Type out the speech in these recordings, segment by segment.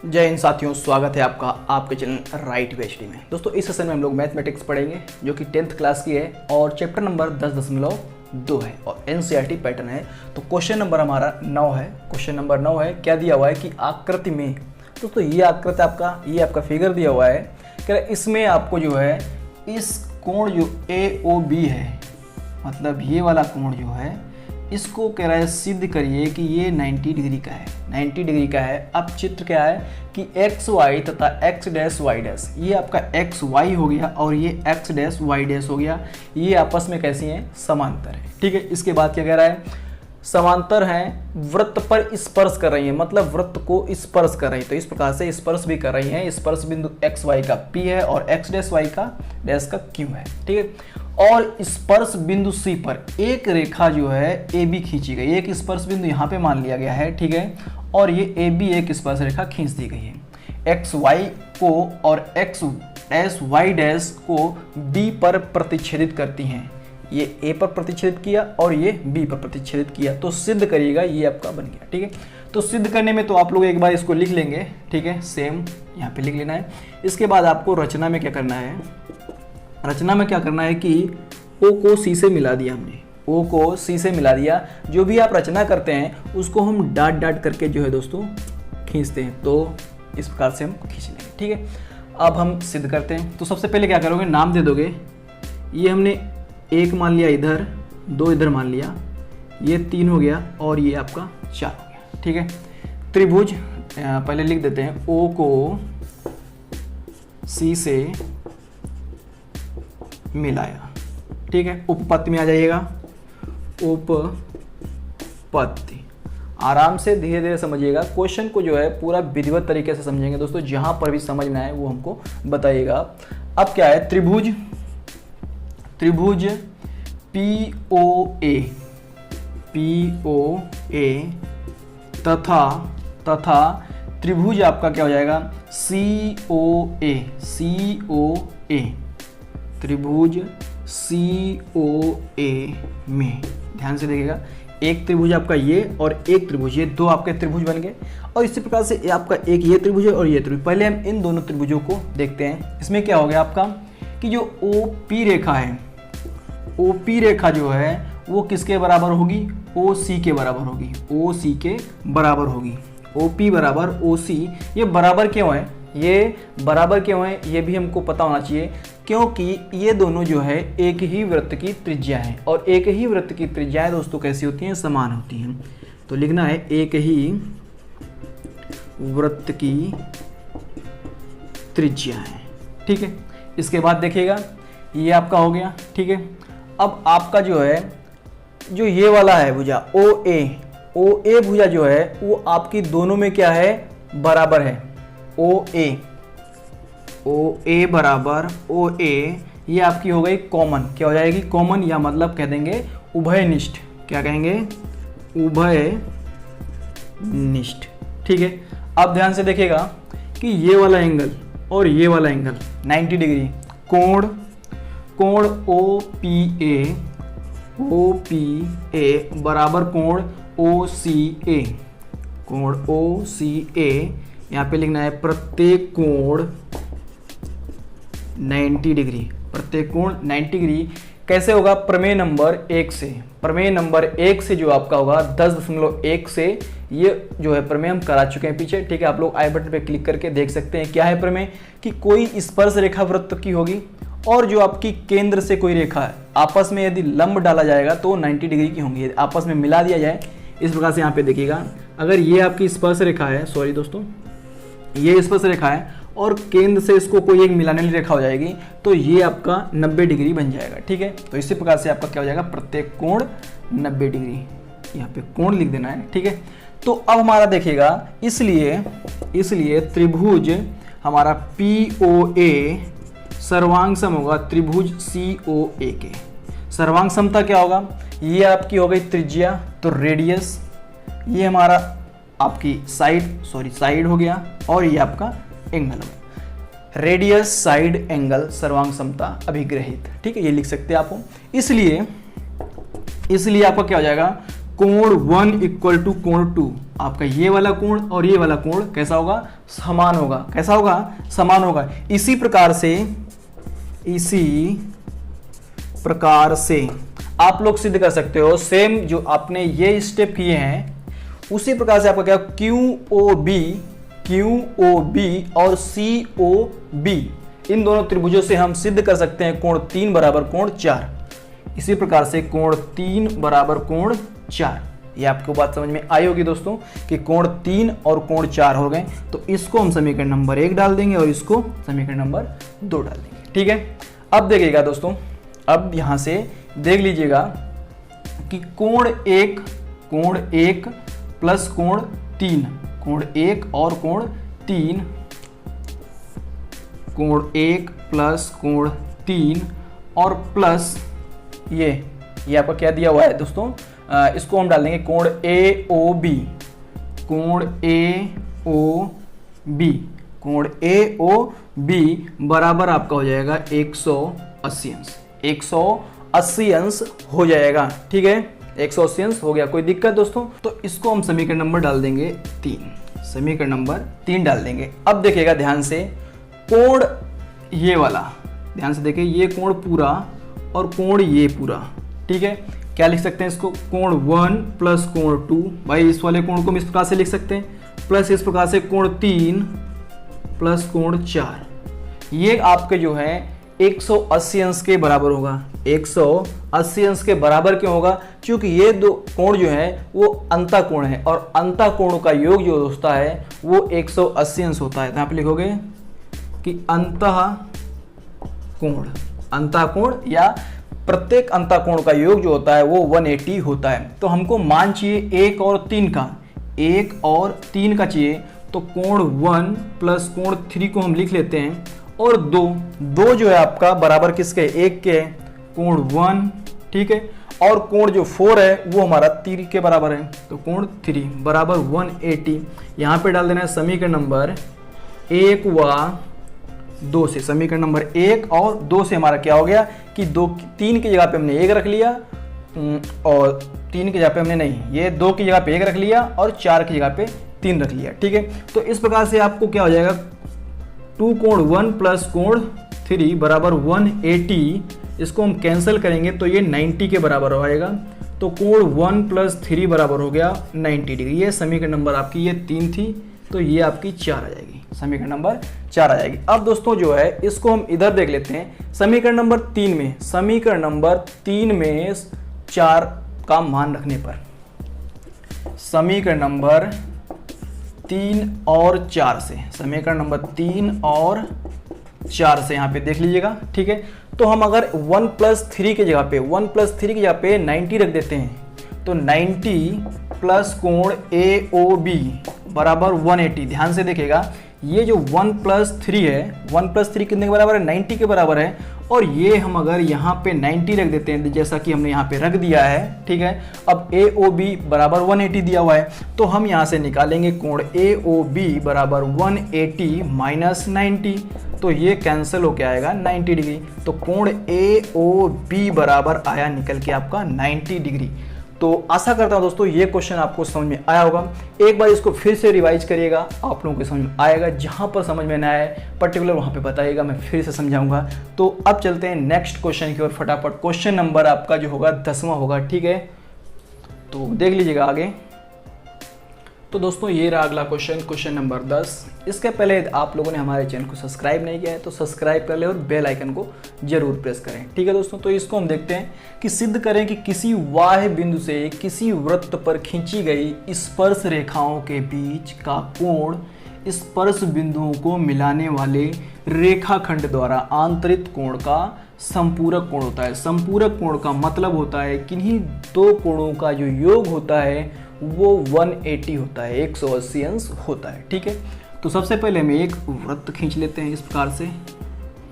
जय हिंद साथियों, स्वागत है आपका आपके चैनल राइट PhD में। दोस्तों इस सेशन में हम लोग मैथमेटिक्स पढ़ेंगे जो कि 10th क्लास की है और चैप्टर नंबर 10.2 है और NCERT पैटर्न है। तो क्वेश्चन नंबर हमारा 9 है। क्वेश्चन नंबर 9 है, क्या दिया हुआ है कि आकृति में, दोस्तों ये आकृति आपका फिगर दिया हुआ है कि इसमें आपको जो है इस कोण जो AOB है, मतलब ये वाला कोण जो है इसको कह रहा है सिद्ध करिए कि ये 90 डिग्री का है, 90 डिग्री का है। अब चित्र क्या है कि एक्स वाई तथा एक्स डैश वाई डैश, ये आपका एक्स वाई हो गया और ये एक्स डैश वाई डैश हो गया, ये आपस में कैसी हैं, समांतर है। ठीक है, इसके बाद क्या कह रहा है, समांतर हैं, वृत्त पर स्पर्श कर रही है, मतलब वृत्त को स्पर्श कर रही है। तो इस प्रकार से स्पर्श भी कर रही है। स्पर्श बिंदु एक्स वाई का P है और एक्स डैश वाई का डैश का Q है। ठीक है, और स्पर्श बिंदु C पर एक रेखा जो है AB खींची गई, एक स्पर्श बिंदु यहाँ पे मान लिया गया है। ठीक है, और ये AB एक स्पर्श रेखा खींच दी गई है। एक्स वाई को और एक्स डैश वाई डैश को B पर प्रतिच्छेदित करती हैं। ये A पर प्रतिच्छेदित किया और ये B पर प्रतिच्छेदित किया, तो सिद्ध करिएगा, ये आपका बन गया। ठीक है, तो सिद्ध करने में तो आप लोग एक बार इसको लिख लेंगे। ठीक है, सेम यहाँ पे लिख लेना है। इसके बाद आपको रचना में क्या करना है, रचना में क्या करना है कि O को C से मिला दिया हमने, O को C से मिला दिया। जो भी आप रचना करते हैं उसको हम डाट डाट करके जो है दोस्तों खींचते हैं, तो इस प्रकार से हम खींच लेंगे। ठीक है, अब हम सिद्ध करते हैं। तो सबसे पहले क्या करोगे, नाम दे दोगे। ये हमने एक मान लिया इधर, दो इधर मान लिया, ये 3 हो गया और ये आपका 4 हो गया। ठीक है, त्रिभुज पहले लिख देते हैं, O को C से मिलाया। ठीक है, उपपत्ति में आ जाइएगा, उपपत्ति। आराम से धीरे धीरे समझिएगा, क्वेश्चन को जो है पूरा विधिवत तरीके से समझेंगे दोस्तों। जहां पर भी समझ में आए वो हमको बताइएगा। अब क्या है, त्रिभुज POA तथा त्रिभुज आपका क्या हो जाएगा, COA, त्रिभुज COA में ध्यान से देखिएगा, एक त्रिभुज आपका ये और एक त्रिभुज, ये दो आपके त्रिभुज बन गए। और इसी प्रकार से आपका एक ये त्रिभुज है और ये त्रिभुज। पहले हम इन दोनों त्रिभुजों को देखते हैं। इसमें क्या हो गया आपका कि जो OP रेखा है, OP रेखा जो है वो किसके बराबर होगी, OC के बराबर होगी, OC के बराबर होगी। OP बराबर OC, ये बराबर क्यों है, ये बराबर क्यों है ये भी हमको पता होना चाहिए, क्योंकि ये दोनों जो है एक ही वृत्त की त्रिज्या है और एक ही वृत्त की त्रिज्याएं दोस्तों कैसी होती हैं, समान होती हैं। तो लिखना है एक ही वृत्त की त्रिज्या है। ठीक है, इसके बाद देखिएगा ये आपका हो गया। ठीक है, अब आपका जो है जो ये वाला है भुजा OA भुजा जो है वो आपकी दोनों में क्या है, बराबर है। OA बराबर OA, ये आपकी हो गई कॉमन। क्या हो जाएगी, कॉमन, या मतलब कह देंगे उभयनिष्ठ। क्या कहेंगे, उभयनिष्ठ। ठीक है, अब ध्यान से देखिएगा कि ये वाला एंगल और ये वाला एंगल 90 डिग्री, कोण OPA बराबर कोण OCA, यहाँ पे लिखना है प्रत्येक कोण 90 डिग्री, प्रत्येक कोण 90 डिग्री। कैसे होगा, प्रमेय नंबर 1 से, प्रमेय नंबर 1 से जो आपका होगा 10.1 से, ये जो है प्रमेय हम करा चुके हैं पीछे। ठीक है, आप लोग आई बटन पे क्लिक करके देख सकते हैं। क्या है प्रमेय कि कोई स्पर्श रेखा वृत्त की होगी और जो आपकी केंद्र से कोई रेखा है, आपस में यदि लंब डाला जाएगा तो 90 डिग्री की होंगी, आपस में मिला दिया जाए। इस प्रकार से यहाँ पे देखिएगा, अगर ये आपकी स्पर्श रेखा है, सॉरी दोस्तों, ये स्पर्श रेखा है और केंद्र से इसको कोई एक मिलाने वाली रेखा हो जाएगी, तो ये आपका 90 डिग्री बन जाएगा। ठीक है, तो इसी प्रकार से आपका क्या हो जाएगा, प्रत्येक कोण 90 डिग्री, यहाँ पे कोण लिख देना है। ठीक है, तो अब हमारा देखिएगा, इसलिए त्रिभुज हमारा POA सर्वांग सम होगा त्रिभुज COA के। सर्वांग समता क्या होगा, ये आपकी हो गई त्रिज्या, तो रेडियस, ये हमारा आपकी साइड हो गया और ये आपका एंगल हो गया। रेडियस, साइड, एंगल, सर्वांग समता, अभिग्रहित। ठीक है, ये लिख सकते हैं आप। इसलिए आपका क्या हो जाएगा, कोण 1 इक्वल टू कोण 2, आपका ये वाला कोण और ये वाला कोण कैसा होगा, समान होगा। कैसा होगा, समान होगा। इसी प्रकार से आप लोग सिद्ध कर सकते हो, सेम जो आपने ये स्टेप किए हैं उसी प्रकार से आपका क्या, QOB और COB इन दोनों त्रिभुजों से हम सिद्ध कर सकते हैं कोण 3 बराबर कोण 4। इसी प्रकार से कोण 3 बराबर कोण 4, ये आपको बात समझ में आई होगी दोस्तों कि कोण 3 और कोण 4 हो गए। तो इसको हम समीकरण नंबर 1 डाल देंगे और इसको समीकरण नंबर 2 डाल देंगे। ठीक है, अब देखिएगा दोस्तों, अब यहां से देख लीजिएगा कि कोण 1 प्लस कोण 3, कोण 1 और कोण 3, कोण 1 प्लस कोण 3 और प्लस ये आपका क्या दिया हुआ है दोस्तों, इसको हम डाल देंगे कोण AOB, कोण AOB बराबर आपका हो जाएगा 180 अंश, 180 अंश हो जाएगा। ठीक है, 180 अंश हो गया, कोई दिक्कत दोस्तों। तो इसको हम समीकरण नंबर डाल देंगे 3, समीकरण नंबर 3 डाल देंगे। अब देखिएगा ध्यान से, कोण ये वाला ध्यान से देखिए, ये कोण पूरा और कोण ये पूरा। ठीक है, क्या लिख सकते हैं इसको, कोण 1 प्लस कोण 2, भाई इस वाले कोण को हम इस प्रकार से लिख सकते हैं, प्लस इस प्रकार से कोण 3 प्लस कोण 4, ये आपके जो है 180 अंश के बराबर होगा। 180 अंश के बराबर क्यों होगा, क्योंकि ये दो कोण जो है वो अंतः कोण है और अंतः कोणों का योग जो होता है वो 180 अंश होता है। तो यहाँ पे लिखोगे कि अंतः कोण या प्रत्येक अंतः कोण का योग जो होता है वो 180 होता है। तो हमको मान चाहिए 1 और 3 का चाहिए, तो कोण 1 प्लस कोण 3 को हम लिख लेते हैं और 2 जो है आपका बराबर किसके, 1 के, कोण 1। ठीक है, और कोण जो 4 है वो हमारा 3 के बराबर है, तो कोण 3 बराबर 180। यहाँ पे डाल देना है समीकरण नंबर 1 व 2 से, समीकरण नंबर 1 और 2 से हमारा क्या हो गया कि 3 की जगह पे हमने 1 रख लिया और 3 की जगह पे हमने नहीं, ये 2 की जगह पे 1 रख लिया और 4 की जगह पे 3 रख लिया। ठीक है, तो इस प्रकार से आपको क्या हो जाएगा, 2 कोण 1 प्लस कोण 3 बराबर 180, इसको हम कैंसिल करेंगे तो ये 90 के बराबर हो जाएगा। तो कोण 1 प्लस 3 बराबर हो गया 90 डिग्री। ये समीकरण नंबर आपकी ये 3 थी, तो ये आपकी 4 आ जाएगी, समीकरण नंबर 4 आ जाएगी। अब दोस्तों जो है इसको हम इधर देख लेते हैं, समीकरण नंबर 3 में 4 का मान रखने पर, समीकरण नंबर 3 और 4 से, समीकरण नंबर 3 और 4 से यहाँ पे देख लीजिएगा। ठीक है, तो हम अगर 1 प्लस 3 की जगह पे 90 रख देते हैं, तो 90 प्लस कोण AOB बराबर 180। ध्यान से देखिएगा, ये जो 1 प्लस 3 है, 1 प्लस 3 कितने के बराबर है, 90 के बराबर है। और ये हम अगर यहाँ पे 90 रख देते हैं जैसा कि हमने यहाँ पे रख दिया है। ठीक है, अब AOB बराबर 180 दिया हुआ है, तो हम यहाँ से निकालेंगे कोण AOB बराबर 180 माइनस 90, तो ये कैंसिल होके आएगा 90 डिग्री। तो कोण AOB बराबर आया निकल के आपका 90 डिग्री। तो आशा करता हूं दोस्तों ये क्वेश्चन आपको समझ में आया होगा। एक बार इसको फिर से रिवाइज करिएगा, आप लोगों को समझ में आएगा। जहां पर समझ में ना आए पर्टिकुलर वहां पे बताइएगा, मैं फिर से समझाऊंगा। तो अब चलते हैं नेक्स्ट क्वेश्चन की ओर फटाफट। क्वेश्चन नंबर आपका जो होगा 10वां होगा। ठीक है, तो देख लीजिएगा आगे। तो दोस्तों ये रहा अगला क्वेश्चन, क्वेश्चन नंबर 10। इसके पहले आप लोगों ने हमारे चैनल को सब्सक्राइब नहीं किया है तो सब्सक्राइब कर ले और बेल आइकन को जरूर प्रेस करें। ठीक है दोस्तों, तो इसको हम देखते हैं कि सिद्ध करें कि किसी बाह्य बिंदु से किसी वृत्त पर खींची गई स्पर्श रेखाओं के बीच का कोण स्पर्श बिंदुओं को मिलाने वाले रेखाखंड द्वारा आंतरित कोण का संपूरक कोण होता है। संपूरक कोण का मतलब होता है किन्हीं दो कोणों का जो योग होता है वो 180 होता है, 180 अंश होता है। ठीक है, तो सबसे पहले हम एक वृत्त खींच लेते हैं इस प्रकार से,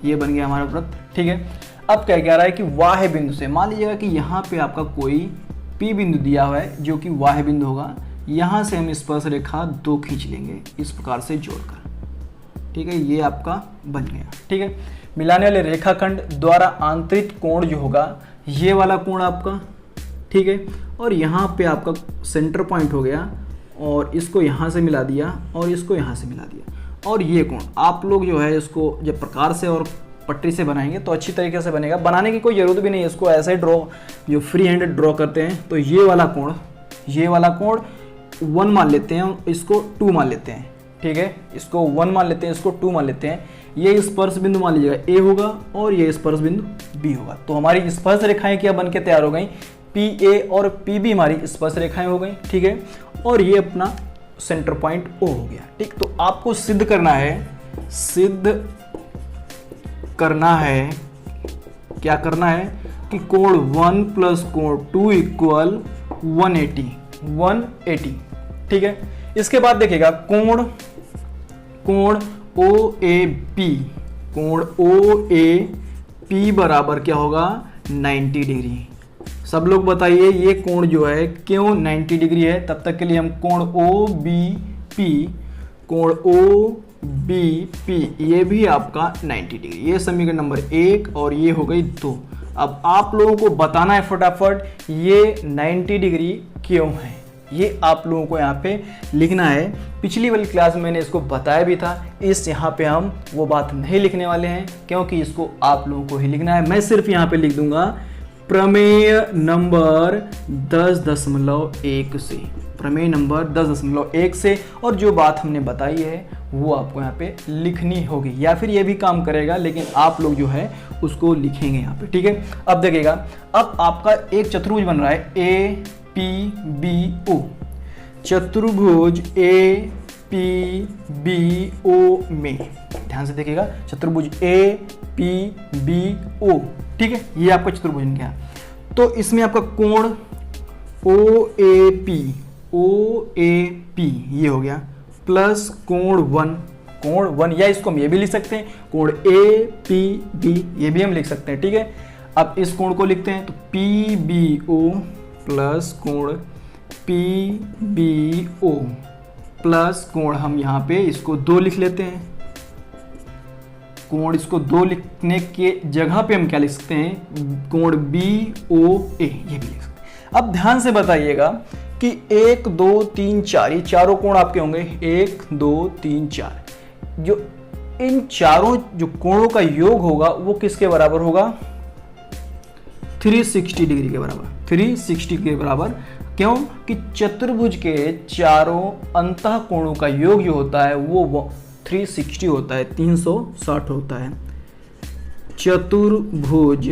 ये बन गया हमारा वृत्त। ठीक है, अब क्या कह रहा है कि बाह्य बिंदु से, मान लीजिएगा कि यहाँ पे आपका कोई P बिंदु दिया हुआ है जो कि बाह्य बिंदु होगा, यहाँ से हम स्पर्श रेखा 2 खींच लेंगे इस प्रकार से जोड़कर। ठीक है, ये आपका बन गया। ठीक है, मिलाने वाले रेखाखंड द्वारा आंतरिक कोण जो होगा ये वाला कोण आपका। ठीक है। और यहाँ पे आपका सेंटर पॉइंट हो गया और इसको यहाँ से मिला दिया और इसको यहाँ से मिला दिया। और ये कोण आप लोग जो है इसको जब प्रकार से और पट्टी से बनाएंगे तो अच्छी तरीके से बनेगा। बनाने की कोई ज़रूरत भी नहीं है, इसको ऐसे ही ड्रॉ, जो फ्री हैंड ड्रॉ करते हैं। तो ये वाला कोण 1 मान लेते हैं, इसको 2 मान लेते हैं, ठीक है। इसको 1 मान लेते हैं, इसको 2 मान लेते हैं। ये स्पर्श बिंदु मान लीजिएगा ए होगा और ये स्पर्श बिंदु बी होगा। तो हमारी स्पर्श रेखाएं क्या बन के तैयार हो गई, पी ए और पी बी हमारी स्पर्श रेखाएं हो गई, ठीक है। और ये अपना सेंटर पॉइंट ओ हो गया, ठीक। तो आपको सिद्ध करना है, क्या करना है कि कोण 1 प्लस कोण 2 इक्वल 180, ठीक है। इसके बाद देखिएगा कोण ओ ए पी बराबर क्या होगा 90 डिग्री। सब लोग बताइए ये कोण जो है क्यों 90 डिग्री है। तब तक के लिए हम कोण ओ बी पी ये भी आपका 90 डिग्री। ये समीकरण नंबर 1 और ये हो गई 2। अब आप लोगों को बताना है फटाफट ये 90 डिग्री क्यों है, ये आप लोगों को यहाँ पे लिखना है। पिछली वाली क्लास में मैंने इसको बताया भी था, इस यहाँ पे हम वो बात नहीं लिखने वाले हैं क्योंकि इसको आप लोगों को ही लिखना है। मैं सिर्फ यहाँ पे लिख दूंगा प्रमेय नंबर 10.1 से, प्रमेय नंबर 10.1 से, और जो बात हमने बताई है वो आपको यहाँ पे लिखनी होगी, या फिर ये भी काम करेगा लेकिन आप लोग जो है उसको लिखेंगे यहाँ पे, ठीक है। अब देखिएगा, अब आपका एक चतुर्भुज बन रहा है ए पी बी ओ, चतुर्भुज ए पी बी ओ में, ध्यान से देखिएगा, चतुर्भुज ए पी बी ओ, ठीक है। ये आपका चतुर्भुज बन गया। तो इसमें आपका कोण ओ ए पी ये हो गया प्लस कोण 1, या इसको हम ये भी लिख सकते हैं कोण ए पी बी, ये भी हम लिख सकते हैं, ठीक है। अब इस कोण को लिखते हैं तो पी बी ओ प्लस कोण पी बी ओ प्लस कोण, हम यहाँ पे इसको 2 लिख लेते हैं। कोण इसको 2 लिखने के जगह पे हम क्या लिख सकते हैं, कोण बी ओ ए, ये भी लिख सकते हैं। अब ध्यान से बताइएगा कि 1 2 3 4 ये चारों कोण आपके होंगे, 1 2 3 4, जो इन चारों जो कोणों का योग होगा वो किसके बराबर होगा, 360 डिग्री के बराबर, 360 के बराबर। क्यों कि चतुर्भुज के चारों अंतः कोणों का योग जो होता है वो 360 होता है, 360 होता है। चतुर्भुज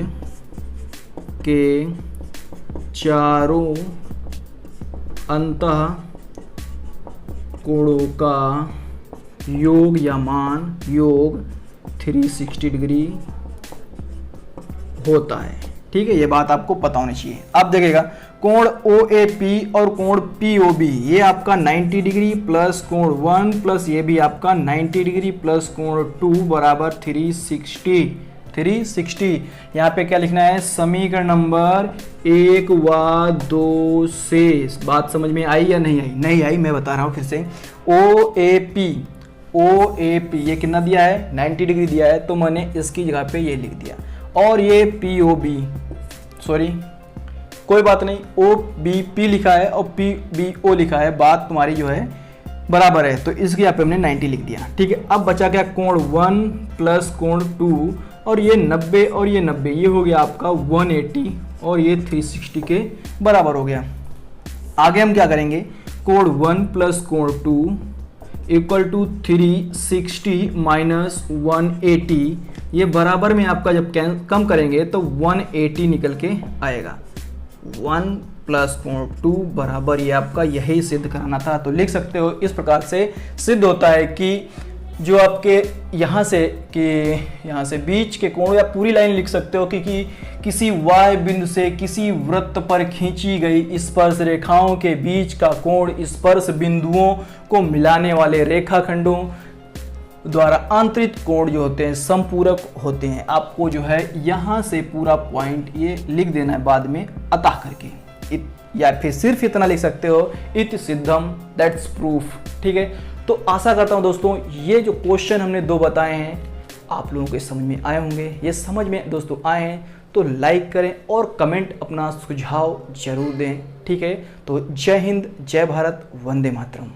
के चारों अंतः कोणों का योग या मान, योग 360 डिग्री होता है, ठीक है। ये बात आपको पता होनी चाहिए। अब देखिएगा कोण ओ ए पी और कोण पी ओ बी, ये आपका 90 डिग्री प्लस कोण 1 प्लस ये भी आपका 90 डिग्री प्लस कोण 2 बराबर 360। यहाँ पे क्या लिखना है, समीकरण नंबर 1 व 2 से। बात समझ में आई या नहीं आई? नहीं आई, मैं बता रहा हूँ फिर से। ओ ए पी ये कितना दिया है, 90 डिग्री दिया है, तो मैंने इसकी जगह पे ये लिख दिया। और ये पी ओ बी, सॉरी कोई बात नहीं, ओ बी पी लिखा है और पी बी ओ लिखा है, बात तुम्हारी जो है बराबर है, तो इसकी यहाँ पे हमने 90 लिख दिया, ठीक है। अब बचा क्या, कोण 1 प्लस कोण 2, और ये 90 और ये 90, ये हो गया आपका 180 और ये 360 के बराबर हो गया। आगे हम क्या करेंगे, कोण 1 प्लस कोण 2 इक्वल टू 360 माइनस 180, ये बराबर में आपका जब कम करेंगे तो 180 निकल के आएगा। 1 प्लस कोण 2 बराबर, ये आपका यही सिद्ध कराना था। तो लिख सकते हो इस प्रकार से सिद्ध होता है कि जो आपके यहाँ से बीच के कोण, या पूरी लाइन लिख सकते हो कि किसी y बिंदु से किसी वृत्त पर खींची गई स्पर्श रेखाओं के बीच का कोण स्पर्श बिंदुओं को मिलाने वाले रेखाखंडों द्वारा आंतरिक कोण जो होते हैं समपूरक होते हैं। आपको जो है यहाँ से पूरा पॉइंट ये लिख देना है बाद में अतः करके, या फिर सिर्फ इतना लिख सकते हो, इति सिद्धम, दैट्स प्रूफ, ठीक है। तो आशा करता हूँ दोस्तों ये जो क्वेश्चन हमने 2 बताए हैं आप लोगों को समझ में आए होंगे। ये समझ में दोस्तों आए हैं तो लाइक करें और कमेंट अपना सुझाव जरूर दें। ठीक है, तो जय हिंद, जय भारत, वंदे मातरम।